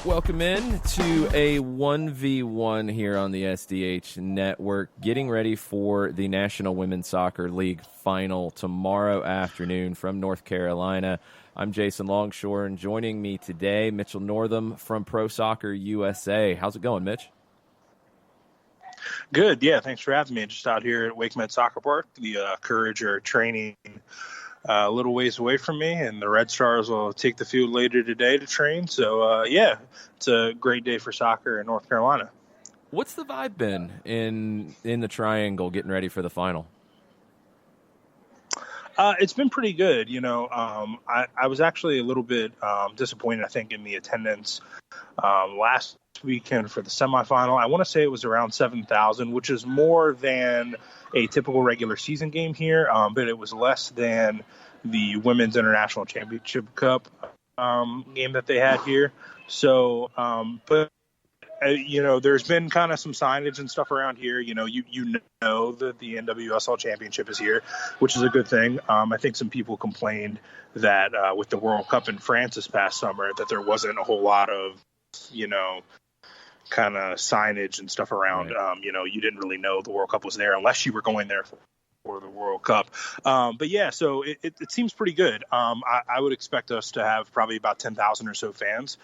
Welcome in to a 1v1 here on the SDH Network, getting ready for the National Women's Soccer League final tomorrow afternoon from North Carolina. I'm Jason Longshore, and joining me today, Mitchell Northam from Pro Soccer USA. How's it going, Mitch? Good, yeah. Thanks for having me. Just out here at Wake Med Soccer Park. The Courage are training a little ways away from me, and the Red Stars will take the field later today to train. So, yeah, it's a great day for soccer in North Carolina. What's the vibe been in the Triangle getting ready for the final? It's been pretty good. You know, I was actually a little bit disappointed, I think, in the attendance last weekend for the semifinal. I want to say it was around 7,000, which is more than a typical regular season game here, but it was less than the Women's International Championship Cup game that they had here. So, you know, there's been kind of some signage and stuff around here. You know, you know that the NWSL Championship is here, which is a good thing. I think some people complained that with the World Cup in France this past summer that there wasn't a whole lot of, you know, kind of signage and stuff around. Right. You know, you didn't really know the World Cup was there unless you were going there for the World Cup. But yeah, so it seems pretty good. I would expect us to have probably about 10,000 or so fans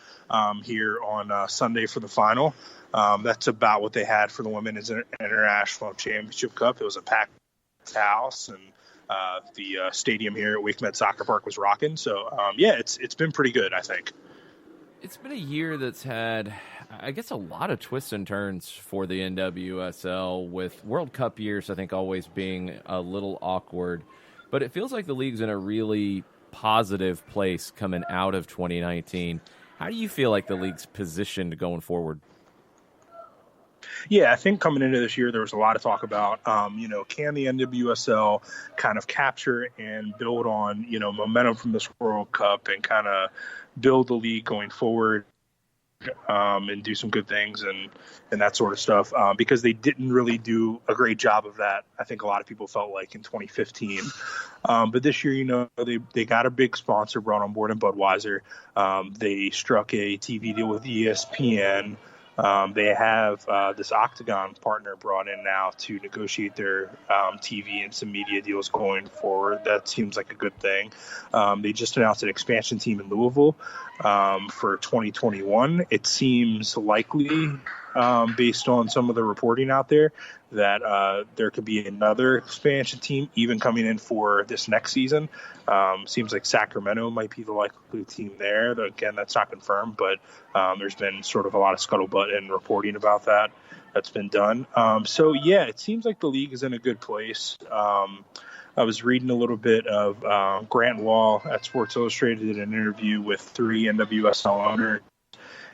here on Sunday for the final. That's about what they had for the Women's International Championship Cup. It was a packed house, and the stadium here at Wake Med Soccer Park was rocking. So yeah, it's been pretty good, I think. It's been a year that's had, I guess, a lot of twists and turns for the NWSL, with World Cup years, I think, always being a little awkward. But it feels like the league's in a really positive place coming out of 2019. How do you feel like the league's positioned going forward? Yeah, I think coming into this year, there was a lot of talk about, you know, can the NWSL kind of capture and build on, you know, momentum from this World Cup and kind of build the league going forward and do some good things and that sort of stuff, because they didn't really do a great job of that. I think a lot of people felt like in 2015. But this year, you know, they got a big sponsor brought on board in Budweiser. They struck a TV deal with ESPN. They have this Octagon partner brought in now to negotiate their TV and some media deals going forward. That seems like a good thing. They just announced an expansion team in Louisville for 2021. It seems likely, based on some of the reporting out there, that there could be another expansion team even coming in for this next season. Seems like Sacramento might be the likely team there. Again, that's not confirmed, but there's been sort of a lot of scuttlebutt and reporting about that that's been done. So, yeah, it seems like the league is in a good place. I was reading a little bit of Grant Wall at Sports Illustrated did an interview with 3 NWSL owners.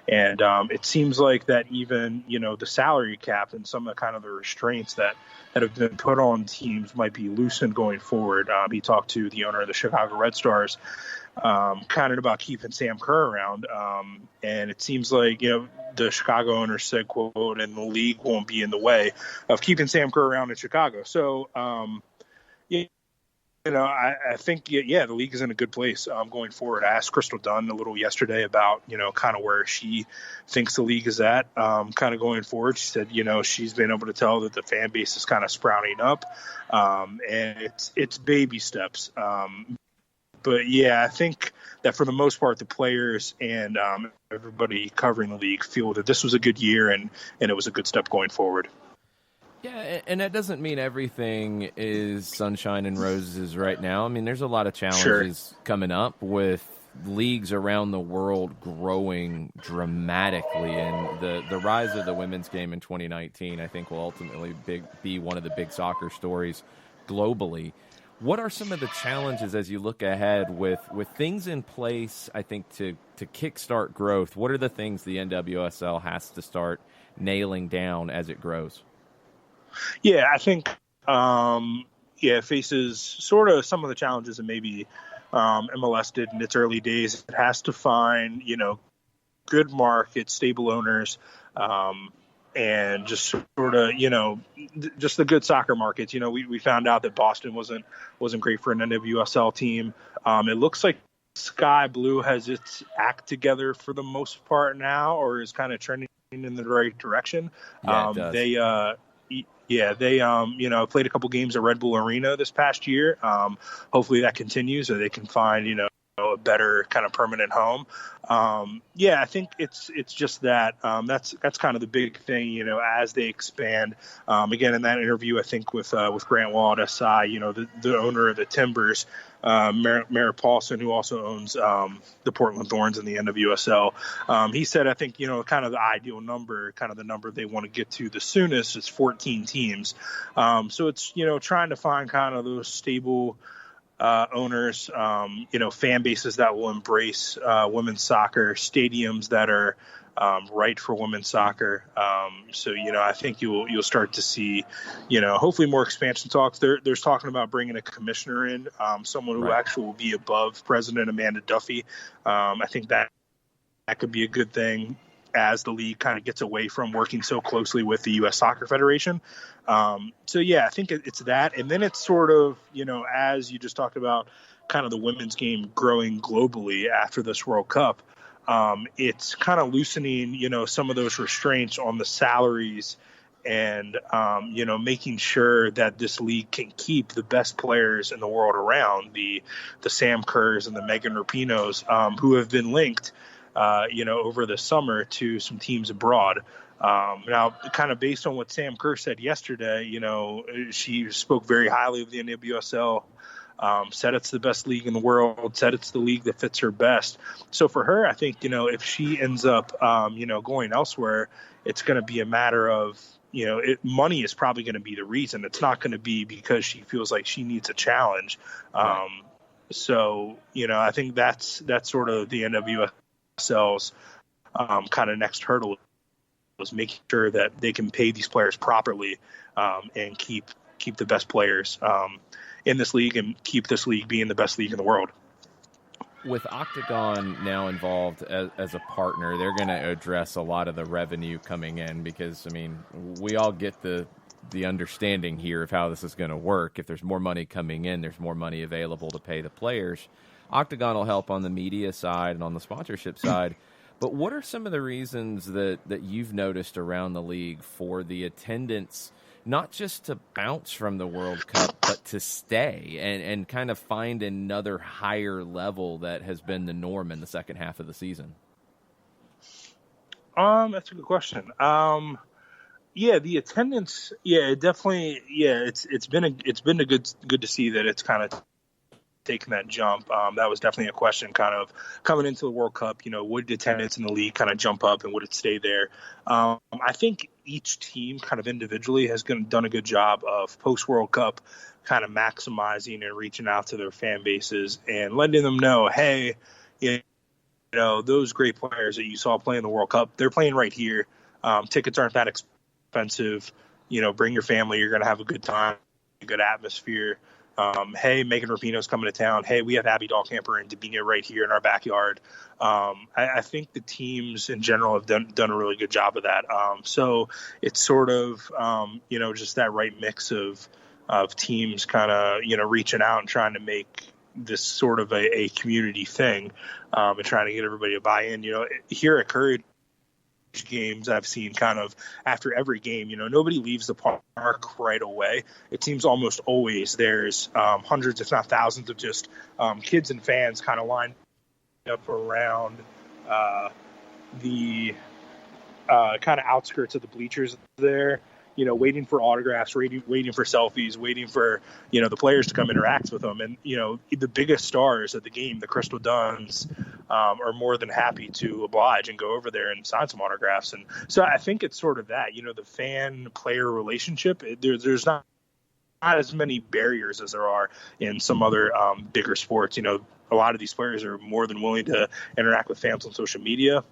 And it seems like that even, you know, the salary cap and some of the kind of the restraints that have been put on teams might be loosened going forward. He talked to the owner of the Chicago Red Stars kind of about keeping Sam Kerr around. And it seems like, you know, the Chicago owner said, quote, and the league won't be in the way of keeping Sam Kerr around in Chicago. So, yeah. You know, I think, yeah, the league is in a good place going forward. I asked Crystal Dunn a little yesterday about, you know, kind of where she thinks the league is at kind of going forward. She said, you know, she's been able to tell that the fan base is kind of sprouting up, and it's baby steps. But, yeah, I think that for the most part, the players and everybody covering the league feel that this was a good year and it was a good step going forward. Yeah, and that doesn't mean everything is sunshine and roses right now. I mean, there's a lot of challenges coming up with leagues around the world growing dramatically, and the rise of the women's game in 2019, I think, will ultimately be one of the big soccer stories globally. What are some of the challenges as you look ahead with things in place, I think, to kickstart growth? What are the things the NWSL has to start nailing down as it grows? Yeah, I think, it faces sort of some of the challenges that maybe MLS did in its early days. It has to find, you know, good markets, stable owners, and just sort of, you know, just the good soccer markets. You know, we found out that Boston wasn't great for an NWSL team. It looks like Sky Blue has its act together for the most part now, or is kind of trending in the right direction. Yeah, it does. They played a couple games at Red Bull Arena this past year. Hopefully that continues, or they can find, a better kind of permanent home. I think it's just that that's kind of the big thing, as they expand. Again, in that interview, I think with Grant Wall at SI, the owner of the Timbers, Merritt Paulson, who also owns the Portland Thorns in the NWSL, he said, I think, kind of the ideal number, kind of the number they want to get to the soonest is 14 teams. So it's, trying to find kind of those stable owners, fan bases that will embrace women's soccer, stadiums that are right for women's soccer. I think you'll start to see, hopefully more expansion talks. There's talking about bringing a commissioner in, someone who actually will be above President Amanda Duffy. I think that could be a good thing as the league kind of gets away from working so closely with the U.S. Soccer Federation. I think it's that. And then it's sort of, as you just talked about, kind of the women's game growing globally after this World Cup, it's kind of loosening, some of those restraints on the salaries and, making sure that this league can keep the best players in the world around, the Sam Kerrs and the Megan Rapinos, who have been linked over the summer to some teams abroad. Now, kind of based on what Sam Kerr said yesterday, she spoke very highly of the NWSL, said it's the best league in the world, said it's the league that fits her best. So for her, I think, if she ends up, going elsewhere, it's going to be a matter of, money is probably going to be the reason. It's not going to be because she feels like she needs a challenge. I think that's sort of the NWSL's kind of next hurdle, is making sure that they can pay these players properly and keep the best players in this league and keep this league being the best league in the world. With Octagon now involved as a partner, they're going to address a lot of the revenue coming in because, we all get the understanding here of how this is going to work. If there's more money coming in, there's more money available to pay the players. Octagon will help on the media side and on the sponsorship side. But what are some of the reasons that you've noticed around the league for the attendance, not just to bounce from the World Cup, but to stay and kind of find another higher level that has been the norm in the second half of the season? That's a good question. The attendance, it definitely, it's been good to see that it's kind of taking that jump. That was definitely a question kind of coming into the World Cup, would attendance in the league kind of jump up and would it stay there? I think each team kind of individually has done a good job of post-World Cup kind of maximizing and reaching out to their fan bases and letting them know, hey, those great players that you saw play in the World Cup, they're playing right here. Tickets aren't that expensive. Bring your family. You're going to have a good time, a good atmosphere. Hey, Megan Rapinoe's coming to town. Hey, we have Abby Dahlkamper and Dabinia right here in our backyard. I think the teams in general have done a really good job of that. So it's sort of, just that right mix of teams kind of, reaching out and trying to make this sort of a community thing and trying to get everybody to buy in. Here at Courage games I've seen kind of after every game, nobody leaves the park right away. It seems almost always there's hundreds, if not thousands, of just kids and fans kind of lined up around the kind of outskirts of the bleachers there, waiting for autographs, waiting for selfies, waiting for, the players to come interact with them. And, the biggest stars of the game, the Crystal Duns, are more than happy to oblige and go over there and sign some autographs. And so I think it's sort of that, the fan-player relationship, there's not as many barriers as there are in some other bigger sports. A lot of these players are more than willing to interact with fans on social media.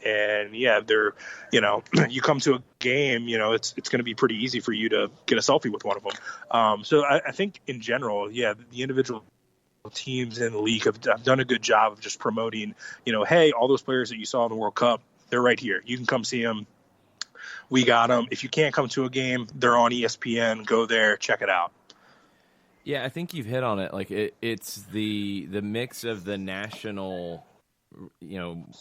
And they're, you come to a game, it's going to be pretty easy for you to get a selfie with one of them. So I think in general, the individual teams in the league have done a good job of just promoting, hey, all those players that you saw in the World Cup, they're right here. You can come see them. We got them. If you can't come to a game, they're on ESPN. Go there, check it out. Yeah, I think you've hit on it. Like it's the mix of the national,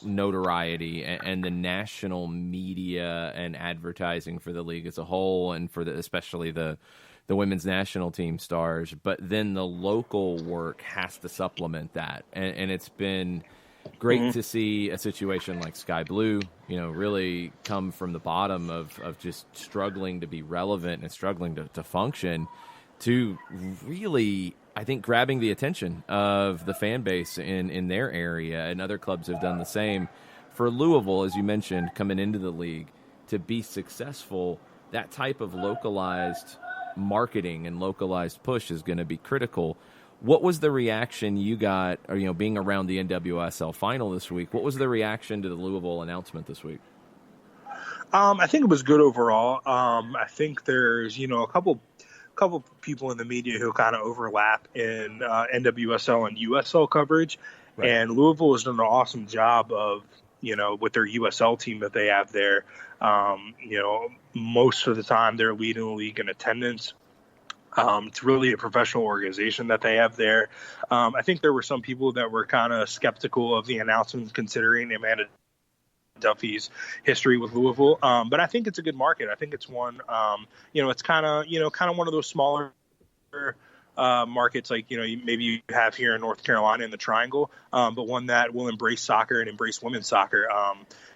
notoriety and the national media and advertising for the league as a whole, and for especially the women's national team stars. But then the local work has to supplement that, and it's been great to see a situation like Sky Blue, really come from the bottom of just struggling to be relevant and struggling to function, to really, I think, grabbing the attention of the fan base in their area, and other clubs have done the same. For Louisville, as you mentioned, coming into the league, to be successful, that type of localized marketing and localized push is going to be critical. What was the reaction you got, or, being around the NWSL final this week? What was the reaction to the Louisville announcement this week? I think it was good overall. I think there's, a couple people in the media who kind of overlap in NWSL and USL coverage. Right. And Louisville has done an awesome job of, with their USL team that they have there. Most of the time they're leading the league in attendance. It's really a professional organization that they have there. I think there were some people that were kind of skeptical of the announcement, considering Amanda Duffy's history with Louisville. But I think it's a good market. I think it's one, it's kind of one of those smaller markets, like, maybe you have here in North Carolina in the Triangle, but one that will embrace soccer and embrace women's soccer.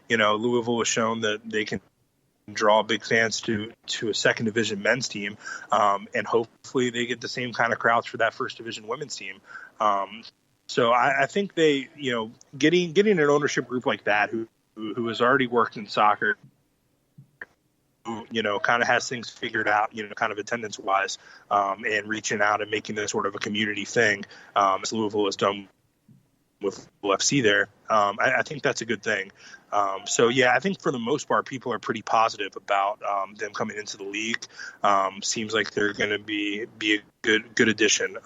Louisville has shown that they can draw big fans to a second division men's team, and hopefully they get the same kind of crowds for that first division women's team. So I think they, getting an ownership group like that who has already worked in soccer, who, kind of has things figured out, kind of attendance wise, and reaching out and making this sort of a community thing, as Louisville has done with FC there. I think that's a good thing. So I think for the most part, people are pretty positive about them coming into the league. Seems like they're going to be a good addition.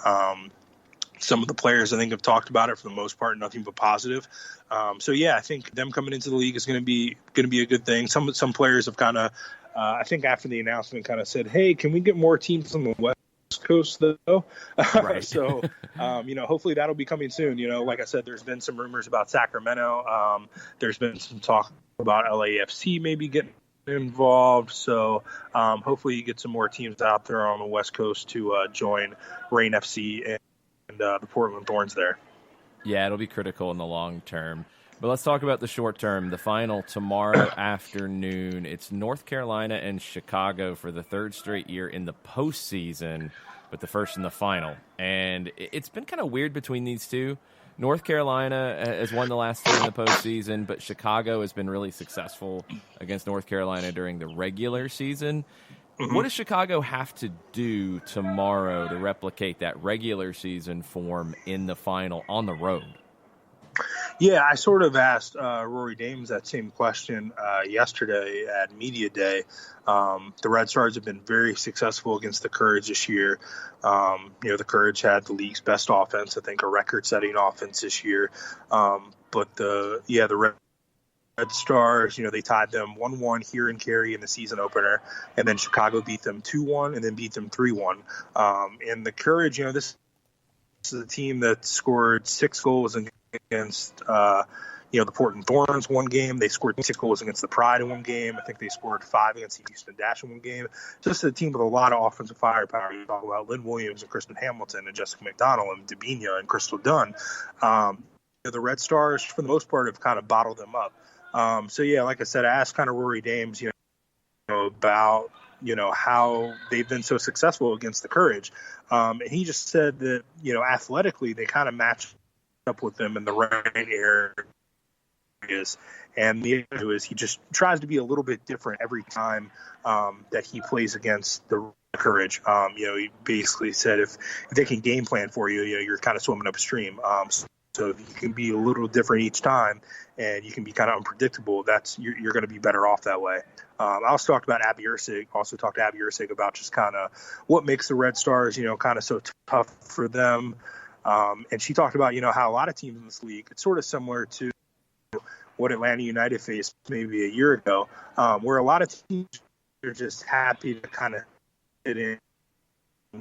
Some of the players, I think, have talked about it for the most part, nothing but positive. I think them coming into the league is going to be a good thing. Some players have kind of, I think after the announcement, kind of said, "Hey, can we get more teams from the West Coast though?" Right. So, hopefully that'll be coming soon. Like I said, there's been some rumors about Sacramento. There's been some talk about LAFC maybe getting involved. So, hopefully you get some more teams out there on the West Coast to join Reign FC and the Portland Thorns there. Yeah, it'll be critical in the long term. But let's talk about the short term. The final tomorrow afternoon. It's North Carolina and Chicago for the third straight year in the postseason, but the first in the final. And it's been kind of weird between these two. North Carolina has won the last three in the postseason, but Chicago has been really successful against North Carolina during the regular season. Mm-hmm. What does Chicago have to do tomorrow to replicate that regular season form in the final on the road? Yeah, I sort of asked Rory Dames that same question yesterday at Media Day. The Red Stars have been very successful against the Courage this year. The Courage had the league's best offense, I think a record-setting offense this year. But the Red Stars, they tied them 1-1 here in Cary in the season opener, and then Chicago beat them 2-1 and then beat them 3-1. And the Courage, this is a team that scored 6 goals against the Portland Thorns one game. They scored 6 goals against the Pride in one game. I think they scored 5 against the Houston Dash in one game. Just a team with a lot of offensive firepower. You talk about Lynn Williams and Kristen Hamilton and Jessica McDonald and Dabinia and Crystal Dunn. The Red Stars, for the most part, have kind of bottled them up. Like I said, I asked kind of Rory Dames, about, how they've been so successful against the Courage. And he just said that, athletically, they kind of match up with them in the right areas. And the issue is he just tries to be a little bit different every time that he plays against the Courage. He basically said if they can game plan for you, you're kind of swimming upstream. So if you can be a little different each time and you can be kind of unpredictable, you're going to be better off that way. I also talked about Abby Ursig, about just kind of what makes the Red Stars, kind of so tough for them. And she talked about, how a lot of teams in this league, it's sort of similar to what Atlanta United faced maybe a year ago, where a lot of teams are just happy to kind of fit in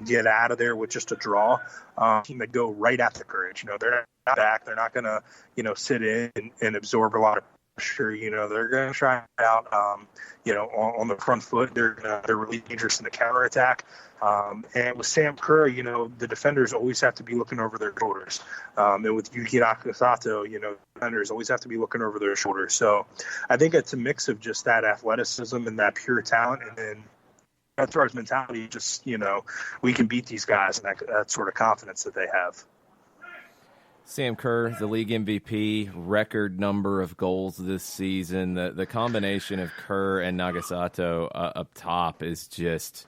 get out of there with just a draw. Team that go right at the Courage. They're not back. They're not going to, sit in and absorb a lot of pressure. They're going to try it out, on the front foot. They're really dangerous in the counterattack. And with Sam Kerr, the defenders always have to be looking over their shoulders. And with Yuki Nakasato, defenders always have to be looking over their shoulders. So I think it's a mix of just that athleticism and that pure talent. And then as far as mentality, just, we can beat these guys, and that sort of confidence that they have. Sam Kerr, the league MVP, record number of goals this season. The combination of Kerr and Nagasato up top is just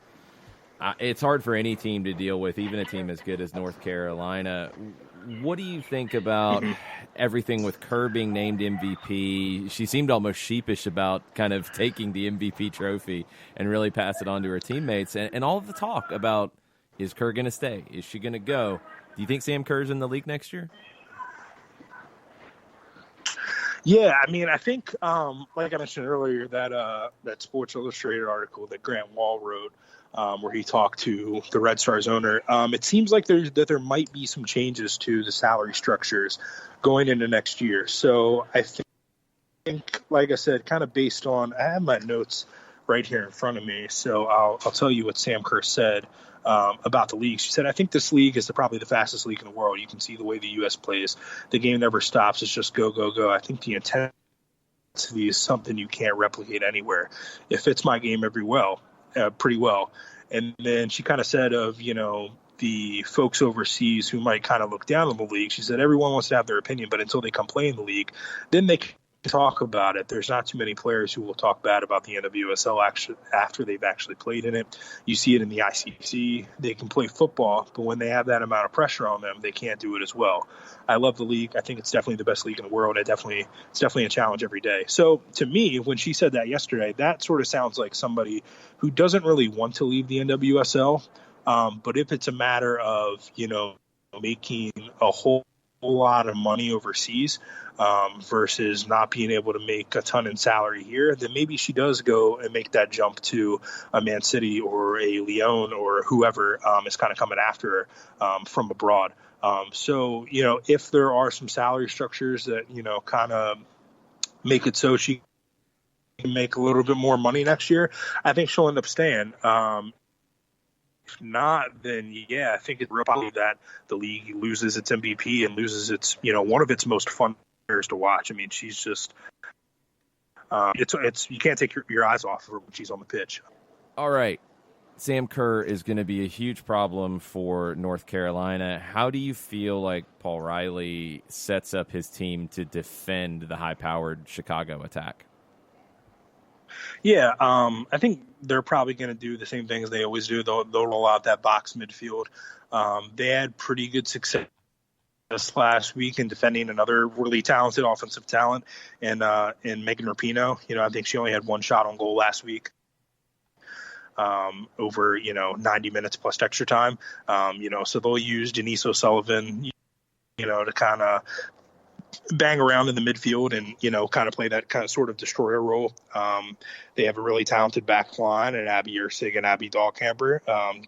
it's hard for any team to deal with, even a team as good as North Carolina. What do you think about everything with Kerr being named MVP? She seemed almost sheepish about kind of taking the MVP trophy and really pass it on to her teammates. And all of the talk about, is Kerr going to stay? Is she going to go? Do you think Sam Kerr's in the league next year? Yeah, I think, like I mentioned earlier, that Sports Illustrated article that Grant Wall wrote, where he talked to the Red Stars owner, it seems like there might be some changes to the salary structures going into next year. So I think, like I said, kind of based on, I have my notes right here in front of me, so I'll tell you what Sam Kerr said about the league. She said, I think this league is probably the fastest league in the world. You can see the way the U.S. plays. The game never stops. It's just go, go, go. I think the intensity is something you can't replicate anywhere. It fits my game pretty well. And then she kind of said of, the folks overseas who might kind of look down on the league, she said everyone wants to have their opinion, but until they come play in the league, then they can talk about it. There's not too many players who will talk bad about the NWSL after they've actually played in it. You see it in the ICC. They can play football, but when they have that amount of pressure on them, they can't do it as well. I love the league. I think it's definitely the best league in the world. It's definitely a challenge every day. So to me, when she said that yesterday, that sort of sounds like somebody who doesn't really want to leave the NWSL. But if it's a matter of, making a whole lot of money overseas versus not being able to make a ton in salary here, then maybe she does go and make that jump to a Man City or a Lyon or whoever is kind of coming after her from abroad. So, if there are some salary structures that, kind of make it so she can make a little bit more money next year, I think she'll end up staying. If not, then yeah, I think it's real probably that the league loses its MVP and loses its, one of its most fun players to watch. She's just, it's you can't take your eyes off of her when she's on the pitch. All right. Sam Kerr is going to be a huge problem for North Carolina. How do you feel like Paul Riley sets up his team to defend the high-powered Chicago attack? Yeah, I think they're probably going to do the same thing as they always do. They'll roll out that box midfield. They had pretty good success last week in defending another really talented offensive talent in Megan Rapinoe. I think she only had one shot on goal last week. Over 90 minutes plus extra time. So they'll use Denise O'Sullivan, to kind of bang around in the midfield and, kind of play that kind of sort of destroyer role. They have a really talented back line and Abby Ersig and Abby Dahlkamper,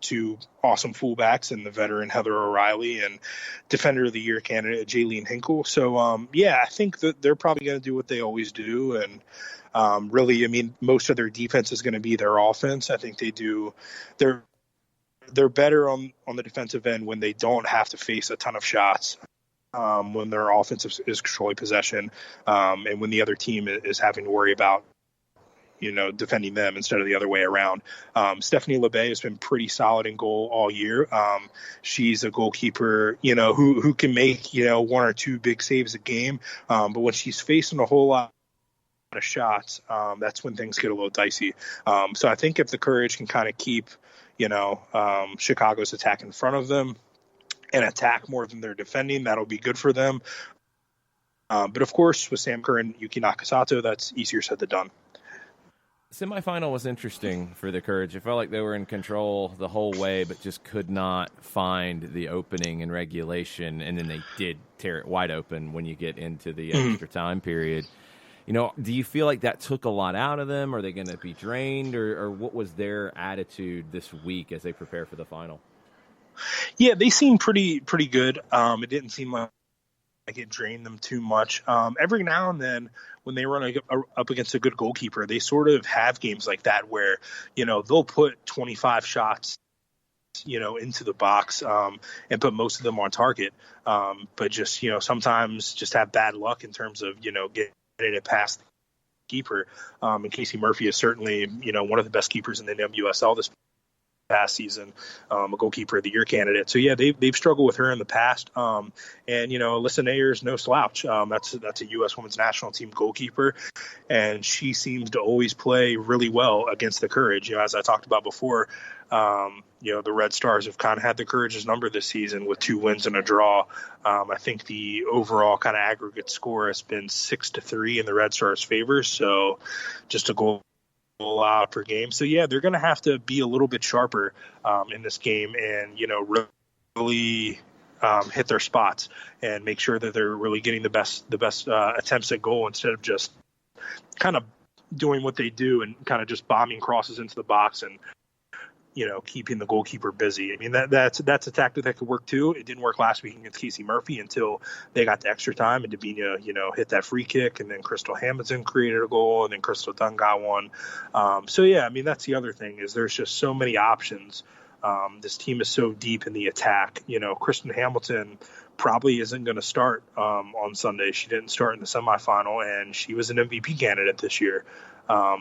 two awesome fullbacks, and the veteran Heather O'Reilly and Defender of the Year candidate Jaylene Hinkle. So, I think that they're probably going to do what they always do. And really, most of their defense is going to be their offense. I think they do. They're better on the defensive end when they don't have to face a ton of shots. When their offense is controlling possession, and when the other team is having to worry about, defending them instead of the other way around. Stephanie LeBay has been pretty solid in goal all year. She's a goalkeeper, who can make, one or two big saves a game. But when she's facing a whole lot of shots, that's when things get a little dicey. So I think if the Courage can kind of keep, Chicago's attack in front of them and attack more than they're defending, that'll be good for them. But of course, with Sam Kerr and Yuki Nakasato, that's easier said than done. Semifinal was interesting for the Courage. It felt like they were in control the whole way, but just could not find the opening in regulation, and then they did tear it wide open when you get into the extra time period. Do you feel like that took a lot out of them? Are they going to be drained, or what was their attitude this week as they prepare for the final? Yeah, they seem pretty good. It didn't seem like it drained them too much. Every now and then, when they run up against a good goalkeeper, they sort of have games like that where they'll put 25 shots into the box and put most of them on target. But just sometimes just have bad luck in terms of getting it past the keeper. And Casey Murphy is certainly one of the best keepers in the NWSL this past season, a goalkeeper of the year candidate. So yeah, they've struggled with her in the past. And Alyssa Nayer's no slouch. That's a U.S. Women's National Team goalkeeper, and she seems to always play really well against the Courage. As I talked about before, the Red Stars have kind of had the Courage's number this season with 2 wins and a draw. I think the overall kind of aggregate score has been 6-3 in the Red Stars' favor. So just a goal out per game. So yeah, they're going to have to be a little bit sharper in this game, and really hit their spots and make sure that they're really getting the best attempts at goal, instead of just kind of doing what they do and kind of just bombing crosses into the box and keeping the goalkeeper busy. I mean, that's a tactic that could work too. It didn't work last week against Casey Murphy until they got to extra time, and Davina, hit that free kick, and then Crystal Hamilton created a goal, and then Crystal Dunn got one. So yeah, I mean, that's the other thing, is there's just so many options. This team is so deep in the attack. Kristen Hamilton probably isn't going to start on Sunday. She didn't start in the semifinal, and she was an MVP candidate this year.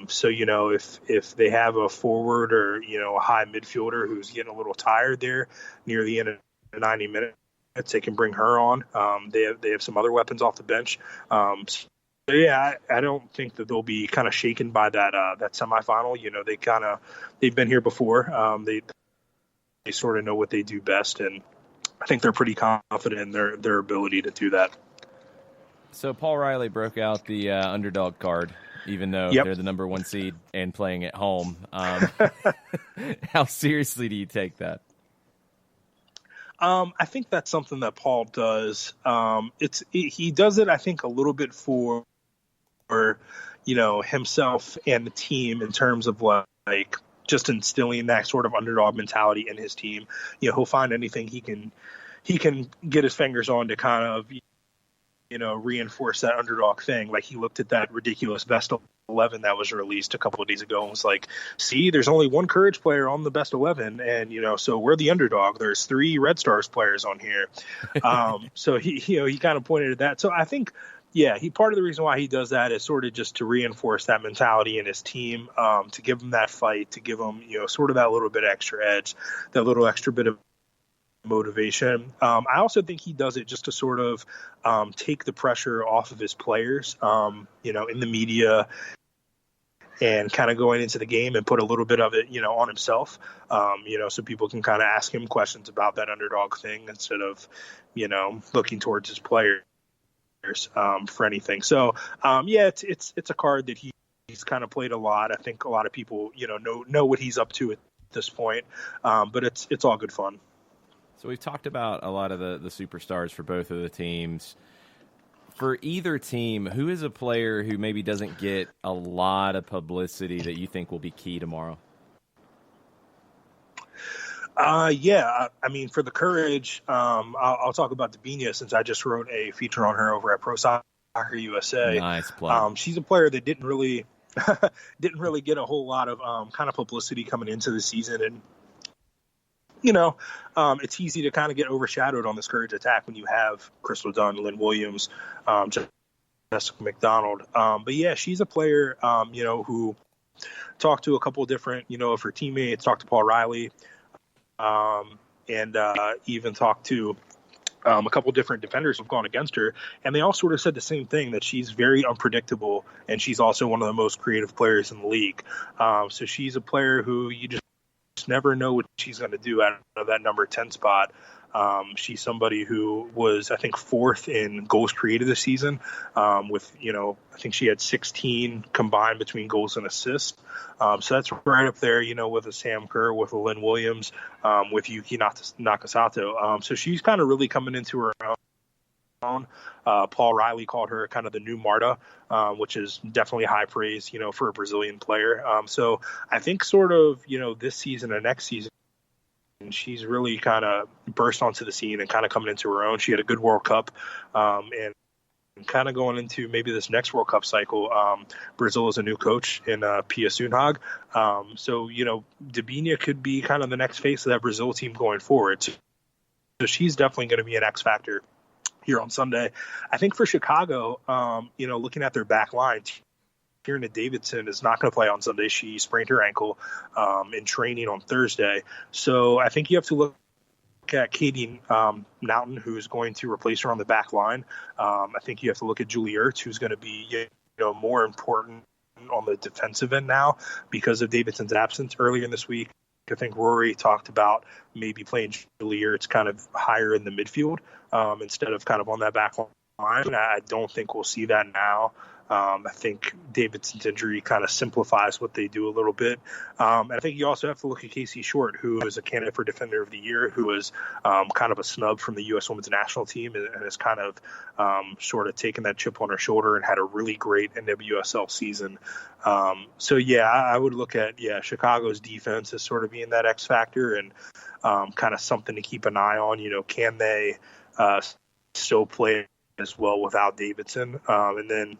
So, if they have a forward or, a high midfielder who's getting a little tired there near the end of the 90 minutes, they can bring her on. They have some other weapons off the bench. So yeah, I don't think that they'll be kind of shaken by that semifinal. They've been here before. They sort of know what they do best, and I think they're pretty confident in their ability to do that. So Paul Riley broke out the underdog card, even though they're the number 1 seed and playing at home. How seriously do you take that? I think that's something that Paul does. He does it, I think, a little bit for himself and the team, in terms of like just instilling that sort of underdog mentality in his team. He'll find anything he can get his fingers on to kind of reinforce that underdog thing. Like, he looked at that ridiculous best 11 that was released a couple of days ago and was like, see, there's only 1 Courage player on the best 11, and so we're the underdog. There's 3 Red Stars players on here. So he kind of pointed at that. So I think, part of the reason why he does that is sort of just to reinforce that mentality in his team, to give them that fight, to give them sort of that little bit extra edge, that little extra bit of motivation. I also think he does it just to sort of take the pressure off of his players, in the media, and kind of going into the game and put a little bit of it, on himself, so people can kind of ask him questions about that underdog thing, instead of, looking towards his players for anything. So, it's a card that he's kind of played a lot. I think a lot of people, know what he's up to at this point, but it's all good fun. So we've talked about a lot of the superstars for both of the teams. For either team, who is a player who maybe doesn't get a lot of publicity that you think will be key tomorrow? I mean, for the Courage, I'll talk about Davina, since I just wrote a feature on her over at Pro Soccer USA. Nice play. She's a player that didn't really get a whole lot of kind of publicity coming into the season, and it's easy to kind of get overshadowed on this Courage attack when you have Crystal Dunn, Lynn Williams, Jessica McDonald. But yeah, she's a player, who talked to a couple of different, of her teammates, talked to Paul Riley, and even talked to a couple of different defenders who've gone against her. And they all sort of said the same thing, that she's very unpredictable, and she's also one of the most creative players in the league. So she's a player who you just never know what she's going to do out of that number 10 spot. She's somebody who was, I think, 4th in goals created this season, with, I think she had 16 combined between goals and assists. So that's right up there, with a Sam Kerr, with a Lynn Williams, with Yuki Nakasato. So she's kind of really coming into her own. Paul Riley called her kind of the new Marta, which is definitely high praise, for a Brazilian player. So I think sort of, this season and next season, she's really kind of burst onto the scene and kind of coming into her own. She had a good World Cup, and kind of going into maybe this next World Cup cycle, Brazil is a new coach in Pia Sundhage. So, Debinha could be kind of the next face of that Brazil team going forward. So she's definitely going to be an X factor here on Sunday. I think for Chicago, looking at their back line, Tierna Davidson is not going to play on Sunday. She sprained her ankle in training on Thursday. So I think you have to look at Katie Naughton, who's going to replace her on the back line. I think you have to look at Julie Ertz, who's going to be more important on the defensive end now because of Davidson's absence earlier in this week. I think Rory talked about maybe playing Julie Ertz kind of higher in the midfield instead of kind of on that back line. I don't think we'll see that now. I think Davidson's injury kind of simplifies what they do a little bit. And I think you also have to look at Casey Short, who is a candidate for Defender of the Year, who was kind of a snub from the U.S. Women's National Team and has kind of sort of taken that chip on her shoulder and had a really great NWSL season. I would look at, Chicago's defense as sort of being that X factor and kind of something to keep an eye on. Can they still play as well without Davidson? And then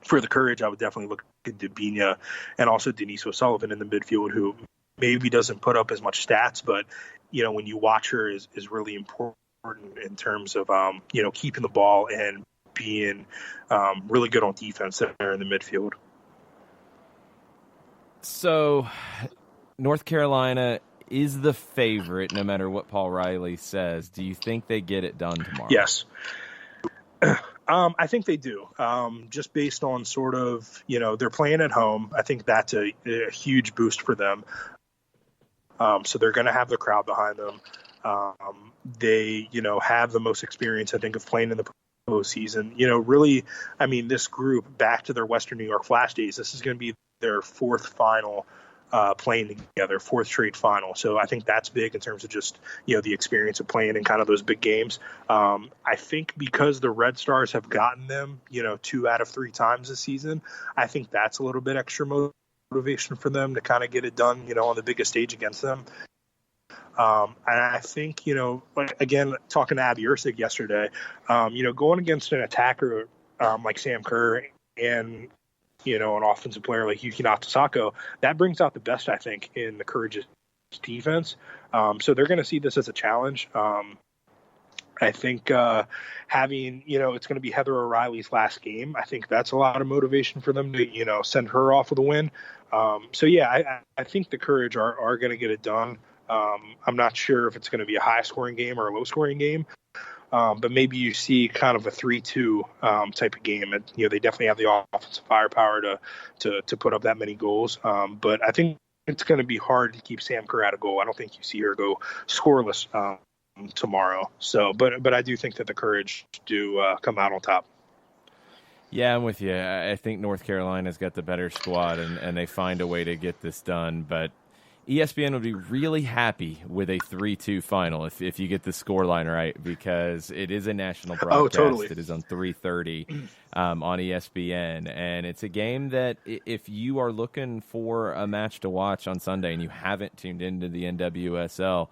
for the Courage, I would definitely look at Debinha and also Denise O'Sullivan in the midfield, who maybe doesn't put up as much stats, but when you watch her is really important in terms of keeping the ball and being really good on defense there in the midfield. So North Carolina is the favorite no matter what Paul Riley says. Do you think they get it done tomorrow? Yes. I think they do, just based on sort of, they're playing at home. I think that's a huge boost for them. So they're going to have the crowd behind them. They, have the most experience, I think, of playing in the postseason. Really, this group, back to their Western New York Flash days, this is going to be their fourth final playing together, fourth straight final. So I think that's big in terms of just, the experience of playing in kind of those big games. I think because the Red Stars have gotten them, 2 out of 3 times this season, I think that's a little bit extra motivation for them to kind of get it done, on the biggest stage against them. And I think, again, talking to Abby Ursig yesterday, going against an attacker like Sam Kerr and an offensive player like Yuki Natasako, that brings out the best, I think, in the Courage's defense. So they're going to see this as a challenge. I think having, it's going to be Heather O'Reilly's last game. I think that's a lot of motivation for them to, send her off with a win. I think the Courage are going to get it done. I'm not sure if it's going to be a high-scoring game or a low-scoring game. But maybe you see kind of a 3-2 type of game. And, they definitely have the offensive firepower to put up that many goals. But I think it's going to be hard to keep Sam Kerr at a goal. I don't think you see her go scoreless tomorrow. So, but I do think that the Courage do come out on top. Yeah, I'm with you. I think North Carolina's got the better squad, and they find a way to get this done. But ESPN would be really happy with a 3-2 final if you get the scoreline right, because it is a national broadcast. Oh, totally. It is on 3:30 on ESPN, and it's a game that if you are looking for a match to watch on Sunday and you haven't tuned into the NWSL,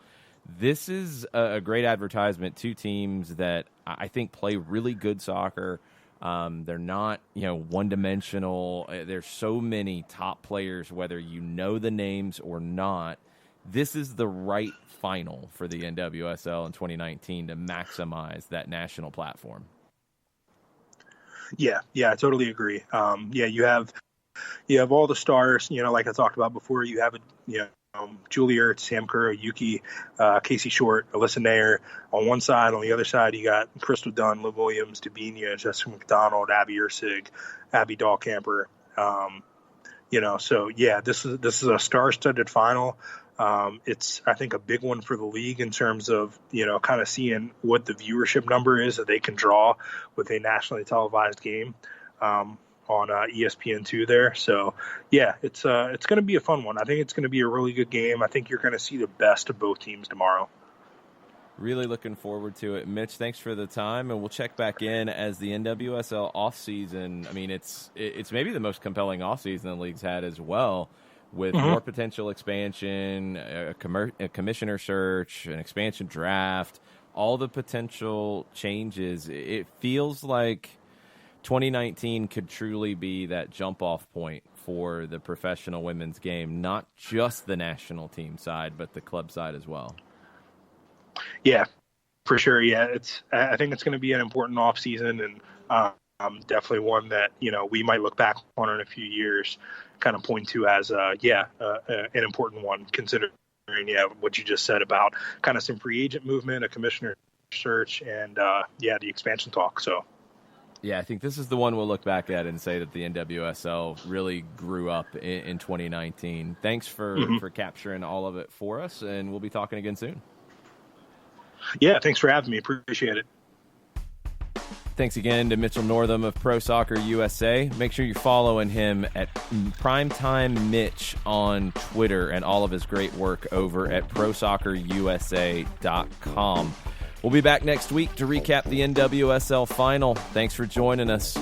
this is a great advertisement. 2 teams that I think play really good soccer. They're not, one-dimensional. There's so many top players, whether you know the names or not. This is the right final for the NWSL in 2019 to maximize that national platform. Yeah, I totally agree. You have all the stars, like I talked about before. You have Julie Ertz, Sam Kerr, Yuki, Casey Short, Alyssa Nair on one side. On the other side, you got Crystal Dunn, Liv Williams, Debinha, Jessica McDonald, Abby Ursig, Abby Dahlkamper. This is a star-studded final. It's, I think, a big one for the league in terms of, kind of seeing what the viewership number is that they can draw with a nationally televised game. On ESPN2 there. So, it's going to be a fun one. I think it's going to be a really good game. I think you're going to see the best of both teams tomorrow. Really looking forward to it. Mitch, thanks for the time, and we'll check back in as the NWSL offseason. It's maybe the most compelling offseason the league's had as well, with more potential expansion, a commissioner search, an expansion draft, all the potential changes, it feels like 2019 could truly be that jump-off point for the professional women's game, not just the national team side, but the club side as well. Yeah, for sure. Yeah, I think it's going to be an important off season, and definitely one that we might look back on in a few years, kind of point to as an important one, considering what you just said about kind of some free agent movement, a commissioner search, and the expansion talk. So. Yeah, I think this is the one we'll look back at and say that the NWSL really grew up in 2019. Thanks for capturing all of it for us, and we'll be talking again soon. Yeah, thanks for having me. Appreciate it. Thanks again to Mitchell Northam of Pro Soccer USA. Make sure you're following him at Primetime Mitch on Twitter and all of his great work over at ProSoccerUSA.com. We'll be back next week to recap the NWSL final. Thanks for joining us.